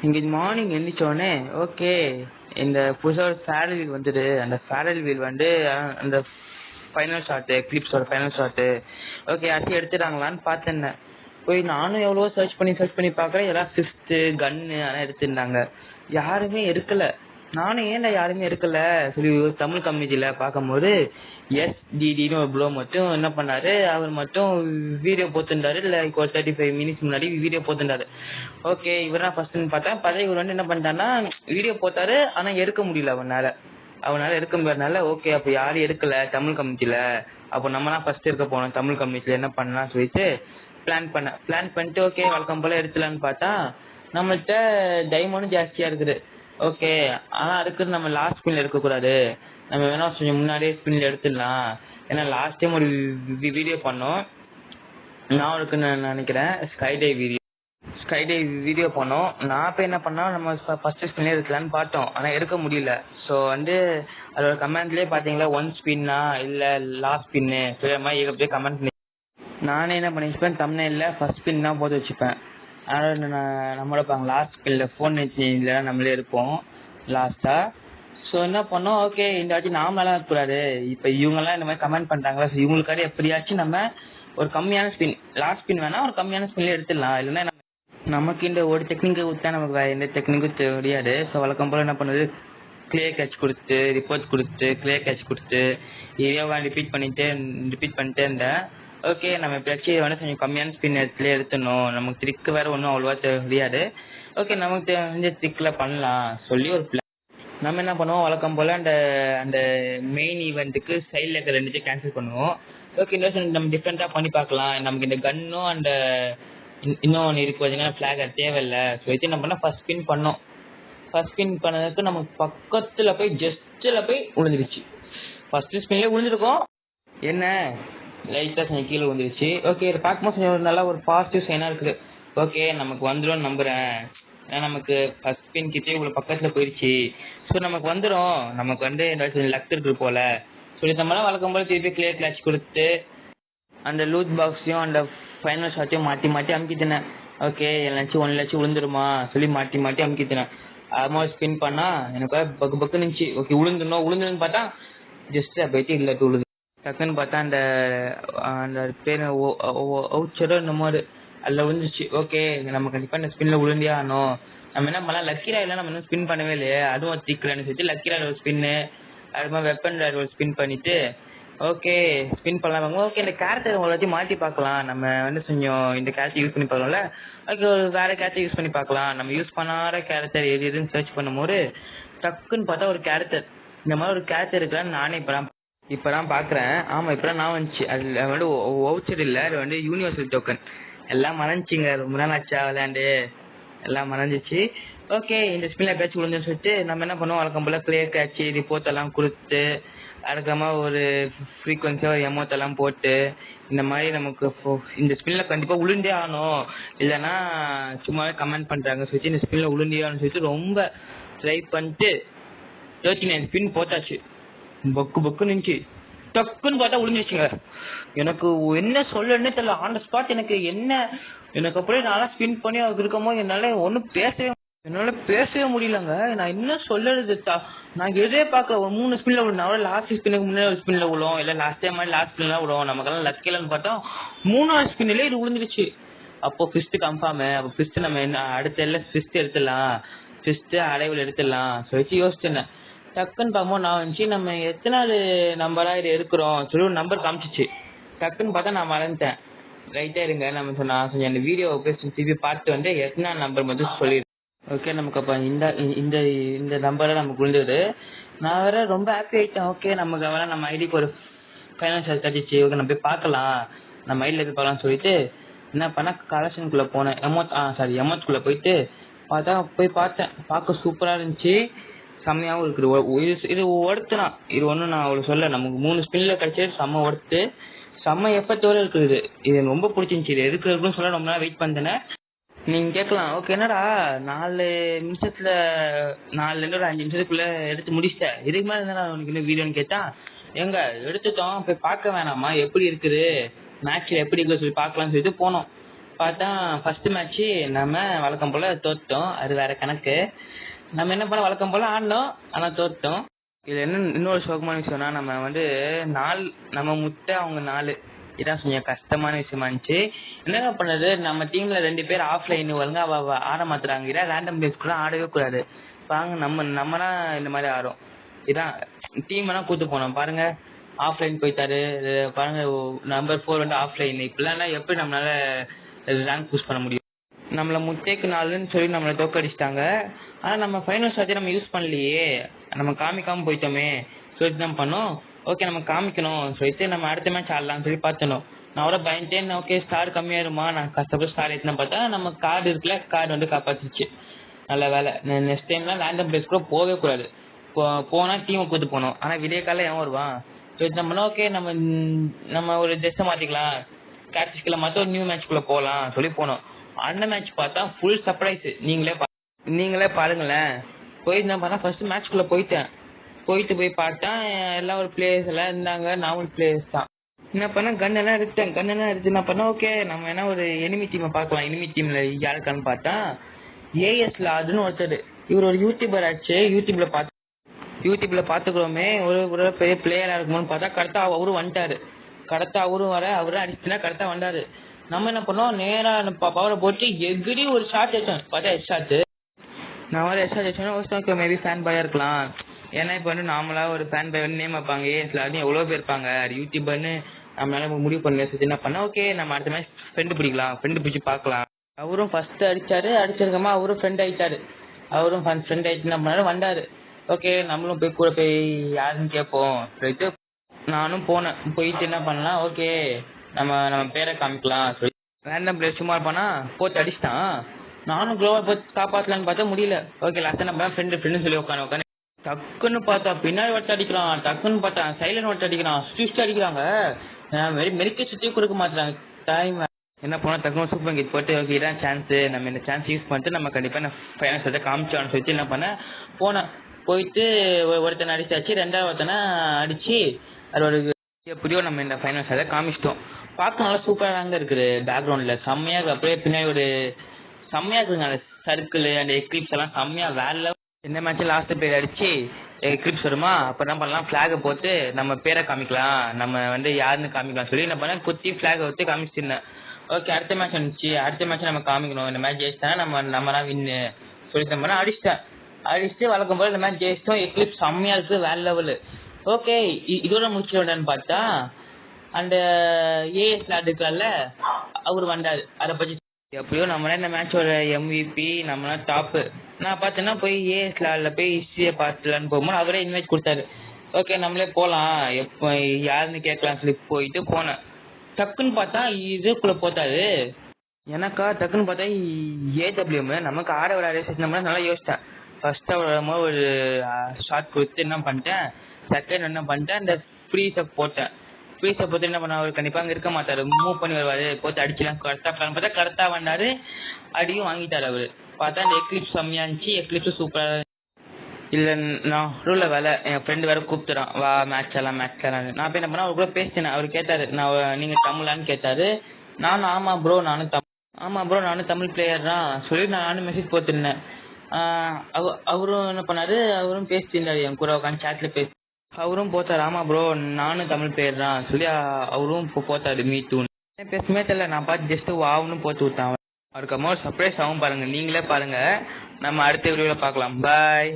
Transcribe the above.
இங்கே morning எழுந்திரிச்சோடனே okay இந்த புதுசாக ஒரு ஃபேரல் வீல் வந்துடு. அந்த ஃபேரல் வீல் வந்து அந்த ஃபைனல் ஷாட்டு கிளிப்ஸோட ஃபைனல் ஷாட்டு ஓகே யாச்சும் எடுத்துட்டாங்களான்னு பார்த்தேன். போய் நானும் எவ்வளோ சர்ச் பண்ணி பார்க்குறேன். எல்லாம் ஃபிஸ்ட்டு கன்னு அதெல்லாம் எடுத்துருந்தாங்க. யாருமே இருக்கலை. நானும் ஏன்டா யாருமே இருக்கல சொல்லி ஒரு தமிழ் கம்யூனிட்டியில் பார்க்கும்போது எஸ்டிடின்னு ஒரு ப்ரோ மட்டும் என்ன பண்ணாரு, அவர் மட்டும் வீடியோ போட்டுருந்தாரு. லைக் ஒரு 35 மினிட்ஸ் முன்னாடி வீடியோ போட்டுருந்தாரு. ஓகே இவர் தான் ஃபர்ஸ்ட்னு பார்த்தேன். பார்த்தா இவர் வந்து என்ன பண்ணிட்டாருன்னா வீடியோ போட்டாரு, ஆனால் எடுக்க முடியல அவனால எடுக்க முடியாதனால ஓகே அப்போ யாரும் எடுக்கல தமிழ் கம்யூனிட்டியில், அப்போ நம்ம தான் ஃபர்ஸ்ட் இருக்க போனோம் தமிழ் கம்யூனிட்டியில் என்ன பண்ணலாம் சொல்லிட்டு பிளான் பண்ணிட்டு ஓகே வழக்கம் போல் எடுத்துலான்னு பார்த்தா நம்மள்கிட்ட டைமண்டும் ஜாஸ்தியாக இருக்குது. ஓகே ஆனால் அதுக்கு நம்ம லாஸ்ட் ஸ்பின்ல எடுக்கக்கூடாது, நம்ம வேணா கொஞ்சம் முன்னாடியே ஸ்பின்ல எடுத்துடலாம். ஏன்னா லாஸ்ட் டைம் ஒரு வீடியோ பண்ணோம், நான் இருக்குன்னு நினைக்கிறேன், ஸ்கைடைவ் வீடியோ பண்ணோம். நான் இப்போ என்ன பண்ணோம், நம்ம ஃபர்ஸ்ட் ஸ்பின்லேயே எடுக்கலான்னு பார்த்தோம், ஆனால் எடுக்க முடியல. ஸோ வந்து அதோட கமெண்ட்லேயே பார்த்தீங்களா 1 ஸ்பின்னா இல்லை லாஸ்ட் ஸ்பின்னு சொல்லிய மாதிரி ஏகப்படியே கமெண்ட் பண்ணி நானே என்ன பண்ணிப்பேன், தம்ப்நெயில்ல ஃபர்ஸ்ட் ஸ்பின் தான் போட்டு வச்சுப்பேன். அதனால் நம்மளோட லாஸ்ட் ஸ்பின்ல ஃபோன் இல்லைனா நம்மளே இருப்போம் லாஸ்ட்டாக. ஸோ என்ன பண்ணோம், ஓகே இந்த வாட்டி நாமளாம் இருக்கக்கூடாது, இப்போ இவங்கெல்லாம் இந்த மாதிரி கமெண்ட் பண்ணுறாங்களா, ஸோ இவங்களுக்காக எப்படியாச்சும் நம்ம ஒரு கம்மியான ஸ்பின் லாஸ்ட் ஸ்பின் வேணால் ஒரு கம்மியான ஸ்பின்லேயே எடுத்துடலாம். இல்லைன்னா நமக்கு இந்த ஒரு டெக்னிக்கை விட்டா நமக்கு வேறு எந்த டெக்னிக்கும் தெரியாது. ஸோ வழக்கம் போல் என்ன பண்ணுறது, கிளியர் கேட்ச் கொடுத்து ரிப்போர்ட் கொடுத்து கிளியர் கேட்ச் கொடுத்து ஏரியாவை ரிப்பீட் பண்ணிட்டே இருந்தேன். ஓகே நம்ம எப்படியாச்சும் வந்து கொஞ்சம் கம்மியான ஸ்பின் எடுத்துடணும், நமக்கு ட்ரிக்கு வேறு ஒன்றும் அவ்வளோவா தெரியாது. ஓகே நமக்கு தெரிஞ்ச ட்ரிக்கில் பண்ணலாம் சொல்லி ஒரு பிளான். நம்ம என்ன பண்ணுவோம், வழக்கம் போல் அந்த அந்த மெயின் ஈவெண்ட்டுக்கு சைடில் இருக்கிற ரெண்டுத்தையும் கேன்சல் பண்ணுவோம். ஓகே இன்னும் நம்ம டிஃப்ரெண்ட்டாக பண்ணி பார்க்கலாம், நமக்கு இந்த கன்னும் அந்த இன்னொன்று இருக்குது பார்த்தீங்கன்னா ஃப்ளாகர் தேவையில்லை சொல்லிட்டு என்ன பண்ணால் ஃபர்ஸ்ட் ஸ்பின் பண்ணோம். ஃபர்ஸ்ட் ஸ்பின் பண்ணதுக்கு நமக்கு பக்கத்தில் போய் ஜஸ்ட்டில் போய் விழுந்துருச்சு. ஃபர்ஸ்ட் ஸ்பின்லேயே விழுந்துருக்கோம், என்ன லைட்டாக கொஞ்சம் கீழே விழுந்துருச்சு. ஓகே இது பார்க்கும்போது கொஞ்சம் நல்லா ஒரு பாசிட்டிவ் சைனாக இருக்குது. ஓகே நமக்கு வந்துடும் நம்புகிறேன், ஏன்னா நமக்கு ஃபர்ஸ்ட் ஸ்பின் கிட்டே இவ்வளோ பக்கத்தில் போயிடுச்சு. ஸோ நமக்கு வந்துடும், நமக்கு வந்து ஏதாச்சும் லக் இருக்குது போல் சொல்லி நம்மளாம் வழக்கம் போல் திருப்பி கிளியர் கிளாச் கொடுத்து அந்த லூத் பாக்ஸையும் அந்த ஃபைனல் ஷாட்டையும் மாற்றி அமுக்கித்தினேன். ஓகே எல்லாச்சும் 1 லட்சம் விழுந்துருமா சொல்லி மாற்றி அமுக்கித்தினேன். அது ஸ்பின் பண்ணால் எனக்கு பக்கு நினச்சி ஓகே விழுந்துன்னு பார்த்தா ஜஸ்ட்டு போயிட்டு இல்லை விழுந்து டக்குன்னு பார்த்தா அந்த அந்த பேர் அவுச்சரோ என்னமோ அதில் விழுந்துச்சு. ஓகே நம்ம கண்டிப்பாக இந்த ஸ்பின்னில் விழுந்தே ஆகணும். நம்ம என்ன பண்ணலாம், லக்கி ராயில் நம்ம இன்னும் ஸ்பின் பண்ணவே இல்லையே, அதுவும் திக்கலன்னு சொல்லிட்டு லக்கி ராயில் ஒரு ஸ்பின்னு, அது மாதிரி வெப்பன் ராயில் ஒரு ஸ்பின் பண்ணிவிட்டு ஓகே ஸ்பின் பண்ணலாம். ஓகே இந்த கேரக்டர் எல்லாத்தையும் மாற்றி பார்க்கலாம், நம்ம வந்து கொஞ்சம் இந்த கேரக்டர் யூஸ் பண்ணி பார்க்கலாம்ல. ஓகே ஒரு வேறு கேரக்டர் யூஸ் பண்ணி பார்க்கலாம். நம்ம யூஸ் பண்ணாத கேரக்டர் எதுன்னு சர்ச் பண்ணும்போது டக்குன்னு பார்த்தா ஒரு கேரக்டர், இந்த மாதிரி ஒரு கேரக்டர் இருக்கலான்னு நானே இப்போ தான் பார்க்குறேன். ஆமாம் இப்போ தான் நான் வந்துச்சு. அதில் வந்து வவுச்சர் இல்லை, அது வந்து யூனிவர்சல் டோக்கன். எல்லாம் மறைஞ்சிங்க, ரொம்ப நாள் ஆச்சா விளையாண்டு எல்லாம் மறைஞ்சிச்சு. ஓகே இந்த ஸ்பின்ல கேட்ச் விழுந்துன்னு சொல்லிட்டு நம்ம என்ன பண்ணுவோம், வழக்கம் போல் கிளியர் கேட்ச் ரிப்போர்ட் எல்லாம் கொடுத்து அதுக்கமாக ஒரு ஃப்ரீக்வன்சியாக ஒரு எமௌண்ட் போட்டு இந்த மாதிரி நமக்கு இந்த ஸ்பின்னில் கண்டிப்பாக உளுந்தே ஆகணும், இல்லைன்னா சும்மாவே கமெண்ட் பண்ணுறாங்க சொல்லிட்டு இந்த ஸ்பின்னில் உளுந்தே ஆகணும்னு சொல்லிட்டு ரொம்ப ட்ரை பண்ணிட்டு 39 ஸ்பின் போட்டாச்சு. பக்கு நின்றுச்சு, டக்குன்னு பார்த்தா விழுந்துருச்சுங்க. எனக்கு என்ன சொல்லன்னே தெரியல, ஆன் த ஸ்பாட் எனக்கு அப்படியே நல்லா ஸ்பின் பண்ணி அவருக்கு இருக்கும்போது என்னால் பேசவே முடியலங்க. நான் என்ன சொல்லுறது, நான் எதே பார்க்கல. ஒரு 3 ஸ்பின்ல விழும், லாஸ்ட் ஸ்பின்னுக்கு முன்னாடி ஒரு ஸ்பின்ல விழும், இல்லை லாஸ்ட் டைம் மாதிரி லாஸ்ட் ஸ்பின்லாம் விடும், நமக்கெல்லாம் லக்கிலன்னு பார்த்தா 3ஆவது ஸ்பின்லேயே இது விழுந்துருச்சு. அப்போ ஃபிஸ்ட் கன்ஃபார்மு, அப்போ ஃபிஸ்ட் நம்ம என்ன அடுத்த எல்லாம் ஃபிஸ்ட் எடுத்துடலாம், ஃபிஸ்ட்டு அடைவில் எடுத்துடலாம் சொல்லிட்டு யோசிச்சேன். டக்குன்னு பார்க்கும்போது நான் வந்துச்சு, நம்ம எத்தனாவது நம்பராக இது இருக்கிறோம் சொல்லி ஒரு நம்பர் காமிச்சிச்சு. டக்குன்னு பார்த்தா நான் மறந்துட்டேன். ரைட்டாக இருங்க, நம்ம நான் கொஞ்சம் அந்த வீடியோவை போய் திருப்பி பார்த்து வந்து எத்தனை நம்பர் மட்டும் சொல்லிடுறேன். ஓகே நமக்கு அப்போ இந்த இந்த இந்த நம்பரை நமக்கு விழுந்தது. நான் வேற ரொம்ப ஹாப்பி ஆகிட்டேன். ஓகே நமக்கு வேற நம்ம ஐடிக்கு ஒரு ஃபைனான்ஷியல் கிடச்சிச்சு, ஓகே நம்ம போய் பார்க்கலாம், நம்ம ஐடியில் போய் பார்க்கலாம்னு சொல்லிட்டு என்ன பண்ணால் கலெக்ஷனுக்குள்ளே போனேன். எமௌண்ட்குள்ளே போயிட்டு பார்த்தேன். பார்க்க சூப்பராக இருந்துச்சு, செம்மையாகவும் இருக்குது. இது ஒர்த்துனா இது ஒன்றும் நான் அவ்வளோ சொல்ல, நமக்கு 3 ஸ்பின்னில் கிடச்சது செம்ம ஒர்த்து, செம்ம எஃபர்ட்டோடு இருக்குது. இது ரொம்ப பிடிச்சிருந்துச்சி. இது எடுக்கிறதுக்குன்னு சொல்ல ரொம்ப நாள் வெயிட் பண்ணிட்டேன். நீங்கள் கேட்கலாம், ஓகே என்னடா 4 நிமிஷத்தில் 4லேருந்து ஒரு 5 நிமிஷத்துக்குள்ளே எடுத்து முடிச்சிட்டேன், இதுக்கு மேலே என்னடா உனக்கு இன்னும் வீடியோன்னு கேட்டால், எடுத்துட்டோம் போய் பார்க்க வேணாமா எப்படி இருக்குது மேட்ச்சில் எப்படி இருக்குது சொல்லி பார்க்கலாம்னு சொல்லிட்டு போனோம். பார்த்தா ஃபர்ஸ்ட் மேட்ச்சு நம்ம வழக்கம் போல் தோற்றோம். அது வேற கணக்கு. நம்ம என்ன பண்ண வழக்கம் போல் ஆடினோம், ஆனால் தோற்றோம். இது என்ன இன்னொரு சோகமான விஷயம்னா நம்ம வந்து நம்ம முட்டை அவங்க 4 இதான் கொஞ்சம் கஷ்டமான விஷயமா இருந்துச்சு. என்னங்க பண்ணது நம்ம டீம்ல 2 பேர் ஆஃப்லைன் ஒழுங்கா ஆட மாத்துறாங்க. இதான் ரேண்டம் பிளேஸ் கூட ஆடவே கூடாது. பாருங்க நம்ம தான் இந்த மாதிரி ஆடும். இதான் டீம் எல்லாம் கூட்டு போனோம் பாருங்க. ஆஃப்லைன் போயிட்டாரு. பாருங்க நம்பர் 4 வந்து ஆஃப்லைன். இப்படிலாம் எப்படி நம்மளால ரேங்க் புஷ் பண்ண முடியும்? நம்மளை முட்டைக்கு 4ன்னு சொல்லி நம்மளை தோக்கடிச்சிட்டாங்க. ஆனால் நம்ம ஃபைனல் ஷாட்டை நம்ம யூஸ் பண்ணலையே, நம்ம காமிக்காமல் போயிட்டோமே சொல்லிட்டு தான் பண்ணோம். ஓகே நம்ம காமிக்கணும் சொல்லிட்டு நம்ம அடுத்த மேட்ச் ஆடலாம்னு சொல்லி பார்த்தணும். நான் கூட பயந்துட்டேன். ஓகே ஸ்டார் கம்மியாயிருமா, நான் கஷ்டப்பட்டு ஸ்டார் ஏற்றினா பார்த்தா நம்ம கார்டு இருக்குல்ல, கார்டு வந்து காப்பாற்றிச்சு. நல்ல வேலை. நெக்ஸ்ட் டைம்லாம் ரேண்டம் பிளேஸ் கூட போகவே கூடாது. போனால் டீமை கூட்டு போகணும். ஆனால் விடிய காலையில் எவன் வருவான் சொல்லிட்டு நம்ம ஓகே நம்ம ஒரு ட்ரெஸ்ஸை மாற்றிக்கலாம், கேட்சிஸ்கில் மாற்ற ஒரு நியூ மேட்ச்குள்ளே போகலாம் சொல்லி போனோம். அந்த மேட்ச் பார்த்தா ஃபுல் சர்ப்ரைஸ். நீங்களே பாருங்களேன். போய் நான் பார்த்தா ஃபர்ஸ்ட் மேட்ச்குள்ளே போய் பார்த்தா எல்லாம் ஒரு பிளேயர்ஸ் எல்லாம் இருந்தாங்க, நார்மல் பிளேயர்ஸ் தான். என்ன பண்ண கன்னெல்லாம் எடுத்து என்ன பண்ண ஓகே நம்ம என்ன ஒரு எனிமி டீமை பார்க்கலாம். எனிமி டீம்ல யாருக்கான்னு பார்த்தா ஏஎஸ்ல அதுன்னு ஒருத்தர். இவர் ஒரு யூடியூபர் ஆச்சு. யூடியூப்ல பார்த்துக்கிறோமே ஒரு பெரிய பிளேயரா இருக்குமோன்னு பார்த்தா கரெக்டாக அவரும் வந்துட்டாரு. கரெக்டாக அவரும் அவரும் அடிச்சுனா கரெக்டாக வந்தாரு. நம்ம என்ன பண்ணோம், நேராக பவரை போட்டு எகிரி ஒரு ஷாட் வச்சோம். பார்த்தா ஹெட் ஷாட்டு. நான் ஒரு ஹெட் ஷாட் வச்சோன்னா ஓகே மேபி ஃபேன் பாயாக இருக்கலாம். ஏன்னா இப்போ வந்து நார்மலாக ஒரு ஃபேன் பாய் வந்து நேம் வைப்பாங்க. ஏஎஸ்ல அதுவும் எவ்வளோ பேர் இருப்பாங்க. அது யூடியூபர்னு நம்மளால முடிவு பண்ணல. சொல்லி என்ன பண்ண ஓகே நம்ம அடுத்த மேட்ச் ஃப்ரெண்டு பிடிச்சி பார்க்கலாம். அவரும் ஃபர்ஸ்ட் அடிச்சிருக்கமா அவரும் ஃப்ரெண்ட் ஆயிட்டாரு. என்ன பண்ணாரு வந்தாரு. ஓகே நம்மளும் கூட போய் யாருன்னு கேட்போம் சொல்லிட்டு நானும் போயிட்டு என்ன பண்ணலாம், ஓகே நம்ம பேரை காமிக்கலாம் சொல்லி ரேண்டம் பிளேஸ் சும்மா இருப்பானா போட்டு அடிச்சிட்டான். நானும் குளோவல் போட்டு காப்பாற்றலான்னு பார்த்தா முடியல. ஓகே லாஸ்ட்டாக நம்ம ஃப்ரெண்டு சொல்லி உட்காந்து டக்குன்னு பார்த்தா பின்னாடி வட்ட அடிக்கிறான். டக்குன்னு பார்த்தா சைலண்ட் வட்ட அடிக்கிறான். சுவிஸ்ட் அடிக்கிறாங்க. மெடிக்க சுற்றி கொடுக்க மாட்டாங்க டைம். என்ன பண்ணால் டக்குனு சூப்பர் கிட் போட்டு ஓகே இதான் சான்ஸு, நம்ம இந்த சான்ஸ் யூஸ் பண்ணிட்டு நம்ம கண்டிப்பாக நான் ஃபைனல்ஸ் வந்து காமிச்சோன்னு சொல்லிட்டு என்ன பண்ணேன் போயிட்டு ஒருத்தனை அடிச்சாச்சு. ரெண்டாவது ஒருத்தனை அடித்து அது ஒரு எப்படியோ நம்ம இந்த ஃபைனல்ஸ் அதை காமிச்சிட்டோம். பார்க்க நல்லா சூப்பராக அங்கே இருக்குது. பேக்ரவுண்டில் செம்மையாக இருக்குது. அப்படியே பின்னாடி ஒரு செம்மையாக இருக்குதுங்க. அந்த சர்க்கிள் அந்த எக்லிப்ஸ் எல்லாம் செம்மையாக வேலை. இந்த மேட்ச் லாஸ்ட் பேர் அடிச்சு கிளிப்ஸ் வருமா, அப்போ என்ன பண்ணலாம், ஃப்ளாகை போட்டு நம்ம பேரை காமிக்கலாம், நம்ம வந்து யாருன்னு காமிக்கலாம் சொல்லி என்ன பண்ணேன், குத்தி ஃப்ளாகை வச்சு காமிச்சிருந்தேன். ஓகே அடுத்த மேட்ச் வந்துச்சு. அடுத்த மேட்ச் நம்ம காமிக்கணும். இந்த மேட்ச் ஜெயிச்சிட்டா நம்ம தான் வின்னு சொல்லிட்டு நம்ம அடிச்சுட்டு வழக்கம் போல இந்த மேட்ச் ஜெயிச்சிட்டோம். எக்லிப்ஸ் செம்மையாக இருக்குது, வேற லெவலு. ஓகே இதோட முடிச்சிடன்னு பார்த்தா அந்த ஏஎஸ் விளாடுக்கல அவர் வந்தார். அதை பற்றி எப்படியோ நம்மளா இந்த மேட்சோட MVP நம்மளாம் டாப்பு. நான் பார்த்தேன்னா போய் ஏஎஸ்ல போய் ஹிஸ்ட்ரியை பார்த்துலான்னு போகும்போது அவரே இன்வைட் கொடுத்தாரு. ஓகே நம்மளே போகலாம், எப்போ யாருன்னு கேட்கலாம்னு சொல்லி போனேன். டக்குன்னு பார்த்தா இதுக்குள்ளே போத்தாரு. எனக்கா டக்குன்னு பார்த்தா ஏடபிள்யூஎம் நமக்கு ஆட ஒரு அரேஸ் நம்மளாம் நல்லா யோசித்தேன். ஃபர்ஸ்ட் ஒரு ஷார்ட் கொடுத்து என்ன பண்ணிட்டேன், செகண்ட் என்ன பண்ணிட்டேன், அந்த ஃப்ரீஸை போட்டேன். ஃப்ரீஸை போட்டு என்ன பண்ண, அவர் கண்டிப்பாக அங்கே இருக்க மாட்டார், மூவ் பண்ணி வருவார். போட்டு அடிச்சுலாம் கரெக்டாக பிளான் பார்த்தா கரெக்டாக வந்தார். அடியும் வாங்கிட்டார் அவர். பார்த்தா அந்த எக்லிப்ஸ் செம்மையாக இருந்துச்சு. எக்லிப்ஸும் சூப்பராக இல்லை. நான் ரூலில் வேலை என் ஃப்ரெண்டு வேறு கூப்பிட்டுறான், வா மேட்ச் எல்லாம் நான் போய் என்ன பண்ணேன், அவர் கூட பேசிட்டேன். அவர் கேட்டார், நீங்கள் தமிழான்னு கேட்டார். ஆமாம் ப்ரோ நானும் தமிழ் பிளேயர் தான் சொல்லி நானும் மெசேஜ் போட்டுருந்தேன். அவரும் என்ன பண்ணார், அவரும் பேசிட்டு இருந்தார் என் கூட உட்காந்து சேட்டில் பேசி. அவரும் போத்தார், ஆமாம் ப்ரோ நானும் தமிழ் பிளேயர் தான் சொல்லி அவரும் போத்தார் மீ டூன்னு. பேசுமே தெரியல, நான் பார்த்து ஜஸ்ட்டு வாவுன்னு போட்டு விட்டேன். அவருக்கு அம்மா சர்ப்ரைஸ் ஆகும் பாருங்கள், நீங்களே பாருங்கள். நம்ம அடுத்த வீடியோவில் பார்க்கலாம். பாய்.